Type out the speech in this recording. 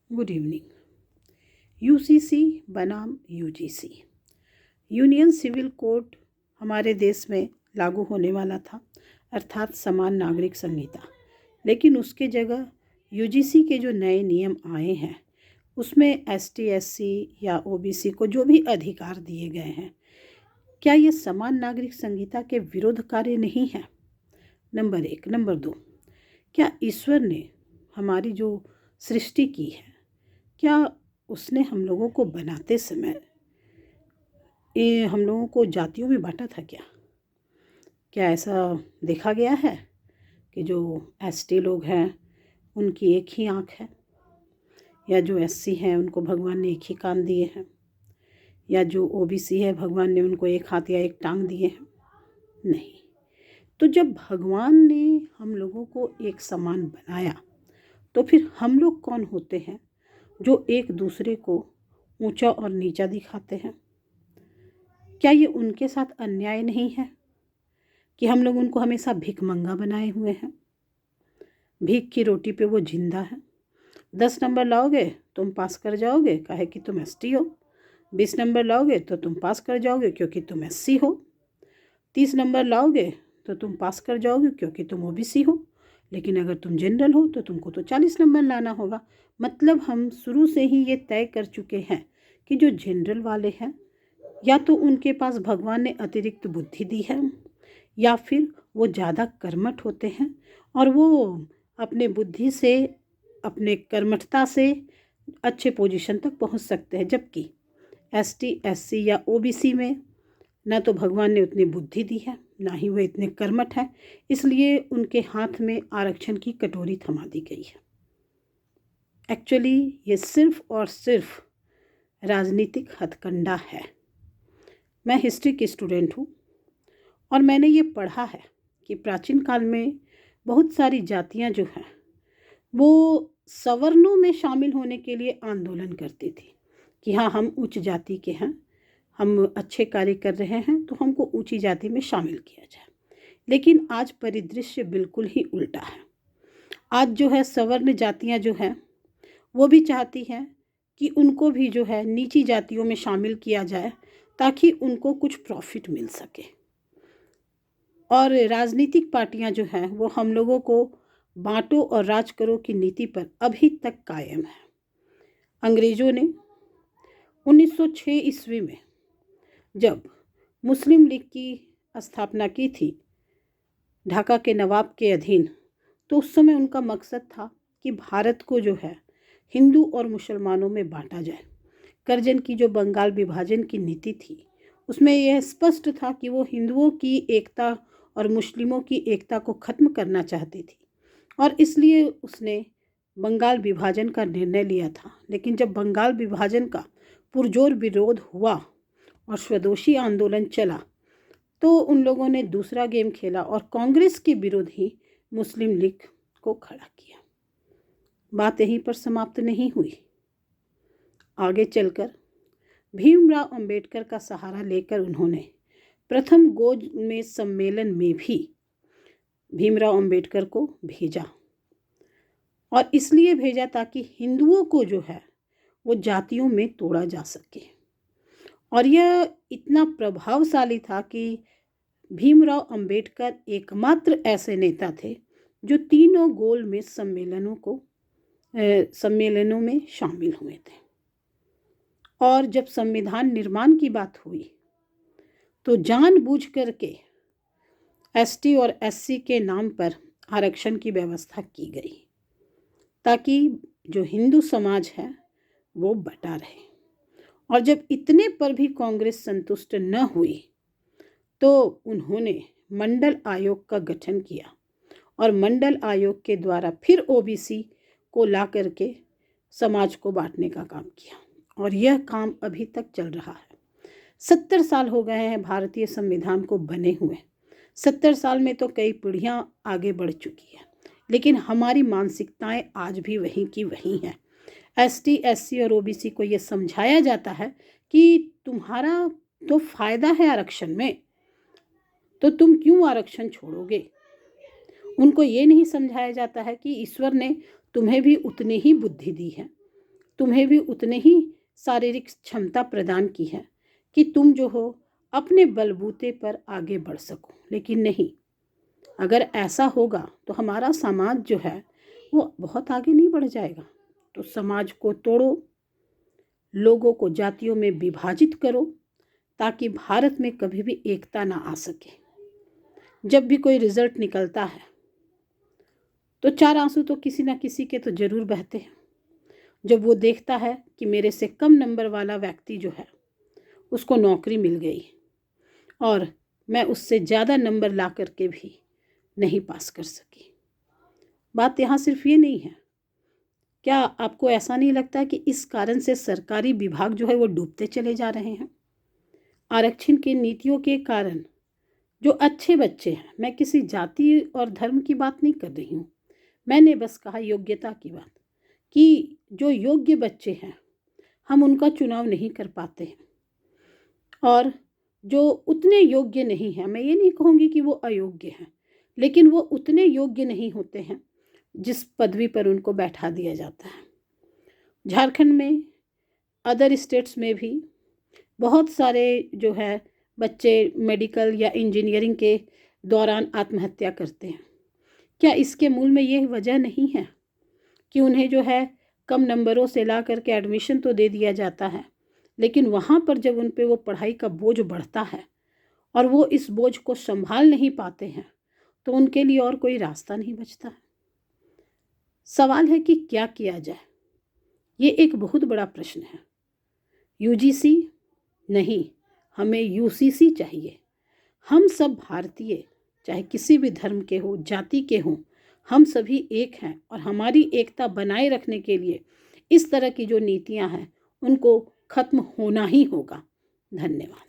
Good evening. UCC बनाम UGC, union civil code हमारे देश में लागू होने वाला था, अर्थात समान नागरिक संहिता। लेकिन उसके जगह यूजीसी के जो नए नियम आए हैं उसमें एसटी, एससी या ओबीसी को जो भी अधिकार दिए गए हैं, क्या ये समान नागरिक संहिता के विरोध कार्य नहीं है? नंबर 1। नंबर 2, क्या ईश्वर ने हमारी जो सृष्टि की है, क्या उसने हम लोगों को बनाते समय हम लोगों को जातियों में बांटा था? क्या ऐसा देखा गया है कि जो एसटी लोग हैं उनकी एक ही आँख है, या जो एससी हैं उनको भगवान ने एक ही कान दिए हैं, या जो ओबीसी है भगवान ने उनको एक हाथ या एक टांग दिए हैं? नहीं। तो जब भगवान ने हम लोगों को एक समान बनाया तो फिर हम लोग कौन होते हैं जो एक दूसरे को ऊंचा और नीचा दिखाते हैं? क्या ये उनके साथ अन्याय नहीं है कि हम लोग उनको हमेशा भिखमंगा बनाए हुए हैं? भीख की रोटी पे वो जिंदा है। 10 नंबर लाओगे तुम पास कर जाओगे, काहे कि तुम एसटी हो। 20 नंबर लाओगे तो तुम पास कर जाओगे क्योंकि तुम एससी हो। 30 नंबर लाओगे तो तुम पास कर जाओगे क्योंकि तुम ओबीसी हो। लेकिन अगर तुम जनरल हो तो तुमको तो 40 नंबर लाना होगा। मतलब हम शुरू से ही ये तय कर चुके हैं कि जो जनरल वाले हैं या तो उनके पास भगवान ने अतिरिक्त बुद्धि दी है, या फिर वो ज़्यादा कर्मठ होते हैं और वो अपने बुद्धि से, अपने कर्मठता से अच्छे पोजीशन तक पहुंच सकते हैं। जबकि एसटी, एससी या ओबीसी में ना तो भगवान ने उतनी बुद्धि दी है, ना ही वो इतने कर्मठ हैं, इसलिए उनके हाथ में आरक्षण की कटोरी थमा दी गई है। एक्चुअली ये सिर्फ और सिर्फ राजनीतिक हथकंडा है। मैं हिस्ट्री की स्टूडेंट हूँ और मैंने ये पढ़ा है कि प्राचीन काल में बहुत सारी जातियाँ जो हैं वो सवर्णों में शामिल होने के लिए आंदोलन करती थी कि हाँ, हम उच्च जाति के हैं, हम अच्छे कार्य कर रहे हैं तो हमको ऊंची जाति में शामिल किया जाए। लेकिन आज परिदृश्य बिल्कुल ही उल्टा है। आज जो है सवर्ण जातियां जो हैं वो भी चाहती हैं कि उनको भी जो है नीची जातियों में शामिल किया जाए ताकि उनको कुछ प्रॉफिट मिल सके। और राजनीतिक पार्टियां जो हैं वो हम लोगों को बांटो और राज करो की नीति पर अभी तक कायम है। अंग्रेज़ों ने 1906 ईस्वी में जब मुस्लिम लीग की स्थापना की थी ढाका के नवाब के अधीन, तो उस समय उनका मकसद था कि भारत को जो है हिंदू और मुसलमानों में बांटा जाए। करजन की जो बंगाल विभाजन की नीति थी उसमें यह स्पष्ट था कि वो हिंदुओं की एकता और मुस्लिमों की एकता को ख़त्म करना चाहती थी और इसलिए उसने बंगाल विभाजन का निर्णय लिया था। लेकिन जब बंगाल विभाजन का पुरजोर विरोध हुआ और स्वदेशी आंदोलन चला तो उन लोगों ने दूसरा गेम खेला और कांग्रेस के विरोध ही मुस्लिम लीग को खड़ा किया। बात यहीं पर समाप्त नहीं हुई। आगे चलकर भीमराव अंबेडकर का सहारा लेकर उन्होंने प्रथम गोलमेज सम्मेलन में भी भीमराव अंबेडकर को भेजा, और इसलिए भेजा ताकि हिंदुओं को जो है वो जातियों में तोड़ा जा सके। और यह इतना प्रभावशाली था कि भीमराव अंबेडकर एकमात्र ऐसे नेता थे जो तीनों गोलमेज सम्मेलनों में शामिल हुए थे। और जब संविधान निर्माण की बात हुई तो जानबूझ करके एसटी और एससी के नाम पर आरक्षण की व्यवस्था की गई ताकि जो हिंदू समाज है वो बटा रहे। और जब इतने पर भी कांग्रेस संतुष्ट न हुई तो उन्होंने मंडल आयोग का गठन किया और मंडल आयोग के द्वारा फिर ओबीसी को ला करके समाज को बांटने का काम किया। और यह काम अभी तक चल रहा है। 70 साल हो गए हैं भारतीय संविधान को बने हुए। 70 साल में तो कई पीढ़ियां आगे बढ़ चुकी है, लेकिन हमारी मानसिकताएं आज भी वहीं की वहीं हैं। एसटी, एससी और ओबीसी को ये समझाया जाता है कि तुम्हारा तो फायदा है आरक्षण में, तो तुम क्यों आरक्षण छोड़ोगे। उनको ये नहीं समझाया जाता है कि ईश्वर ने तुम्हें भी उतनी ही बुद्धि दी है तुम्हें भी उतने ही शारीरिक क्षमता प्रदान की है कि तुम जो हो अपने बलबूते पर आगे बढ़ सको। लेकिन नहीं, अगर ऐसा होगा तो हमारा समाज जो है वो बहुत आगे नहीं बढ़ जाएगा। तो समाज को तोड़ो, लोगों को जातियों में विभाजित करो, ताकि भारत में कभी भी एकता ना आ सके। जब भी कोई रिजल्ट निकलता है तो चार आंसू तो किसी ना किसी के तो जरूर बहते हैं। जब वो देखता है कि मेरे से कम नंबर वाला व्यक्ति जो है उसको नौकरी मिल गई और मैं उससे ज़्यादा नंबर ला करके भी नहीं पास कर सकी। बात यहाँ सिर्फ ये नहीं है। क्या आपको ऐसा नहीं लगता कि इस कारण से सरकारी विभाग जो है वो डूबते चले जा रहे हैं? आरक्षण की नीतियों के कारण जो अच्छे बच्चे हैं, मैं किसी जाति और धर्म की बात नहीं कर रही हूँ, मैंने बस कहा योग्यता की बात, कि जो योग्य बच्चे हैं हम उनका चुनाव नहीं कर पाते हैं, और जो उतने योग्य नहीं हैं, मैं ये नहीं कहूँगी कि वो अयोग्य हैं, लेकिन वो उतने योग्य नहीं होते हैं जिस पदवी पर उनको बैठा दिया जाता है। झारखंड में, अदर स्टेट्स में भी बहुत सारे जो है बच्चे मेडिकल या इंजीनियरिंग के दौरान आत्महत्या करते हैं। क्या इसके मूल में ये वजह नहीं है कि उन्हें जो है कम नंबरों से ला करके एडमिशन तो दे दिया जाता है, लेकिन वहाँ पर जब उन पे वो पढ़ाई का बोझ बढ़ता है और वो इस बोझ को संभाल नहीं पाते हैं तो उनके लिए और कोई रास्ता नहीं बचता है। सवाल है कि क्या किया जाए, ये एक बहुत बड़ा प्रश्न है। यूजीसी नहीं, हमें यूसीसी चाहिए। हम सब भारतीय, चाहे किसी भी धर्म के हो, जाति के हों, हम सभी एक हैं और हमारी एकता बनाए रखने के लिए इस तरह की जो नीतियां हैं उनको खत्म होना ही होगा। धन्यवाद।